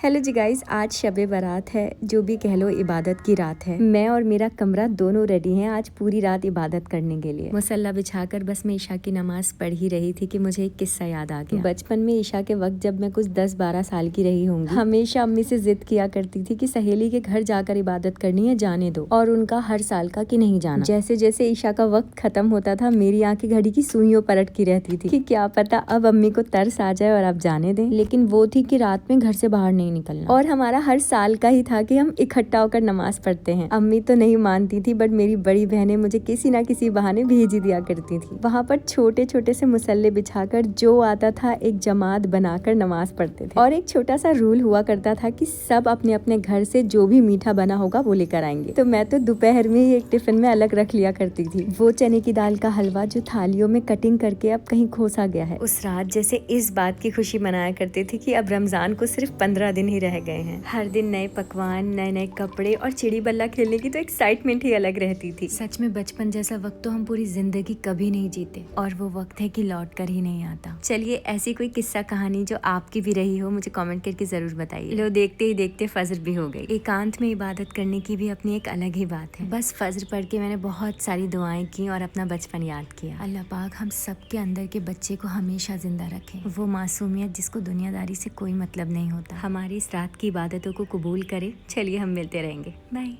Hello जी guys, आज शबे बारात है। जो भी कह लो, इबादत की रात है। मैं और मेरा कमरा दोनों रेडी हैं आज पूरी रात इबादत करने के लिए। मुसल्ला बिछाकर बस मैं ईशा की नमाज पढ़ ही रही थी कि मुझे एक किस्सा याद आ गया। बचपन में ईशा के वक्त जब मैं कुछ 10-12 साल की रही होंगी, हमेशा अम्मी से जिद किया करती थी कि सहेली के घर जाकर इबादत करनी है, जाने दो। और उनका हर साल का कि नहीं जाना। जैसे जैसे ईशा का वक्त खत्म होता था, मेरी आंखें घड़ी की सुइयों पलटती रहती थी कि क्या पता अब अम्मी को तरस आ जाए और आप जाने दें। लेकिन वो थी कि रात में घर से बाहर नहीं निकलना। और हमारा हर साल का ही था कि हम इकट्ठा होकर नमाज पढ़ते हैं। अम्मी तो नहीं मानती थी, बट मेरी बड़ी बहनें मुझे किसी ना किसी बहाने भेज ही दिया करती थी। वहाँ पर छोटे छोटे से मुसल्ले बिछाकर जो आता था एक जमात बनाकर नमाज पढ़ते थे। और एक छोटा सा रूल हुआ करता था कि सब अपने अपने घर से जो भी मीठा बना होगा वो लेकर आएंगे। तो मैं तो दोपहर में ही एक टिफिन में अलग रख लिया करती थी वो चने की दाल का हलवा जो थालियों में कटिंग करके अब कहीं खोसा गया है। उस रात जैसे इस बात की खुशी मनाया करती थी कि अब रमजान को सिर्फ 15 दिन ही रह गए हैं। हर दिन नए पकवान, नए नए कपड़े और चिड़ी बल्ला खेलने की तो एक्साइटमेंट ही अलग रहती थी। सच में बचपन जैसा वक्त तो हम पूरी जिंदगी कभी नहीं जीते, और वो वक्त है कि लौट कर ही नहीं आता। चलिए, ऐसी कोई किस्सा कहानी जो आपकी भी रही हो मुझे कमेंट करके जरूर बताइए। लो, देखते ही देखते फजर भी हो गई। एकांत में इबादत करने की भी अपनी एक अलग ही बात है। बस फजर पढ़ के मैंने बहुत सारी दुआएं की और अपना बचपन याद किया। अल्लाह पाक हम सबके अंदर के बच्चे को हमेशा जिंदा रखे, वो मासूमियत जिसको दुनियादारी से कोई मतलब नहीं होता हमारी इस रात की इबादतों को कबूल करे। चलिए, हम मिलते रहेंगे। बाय।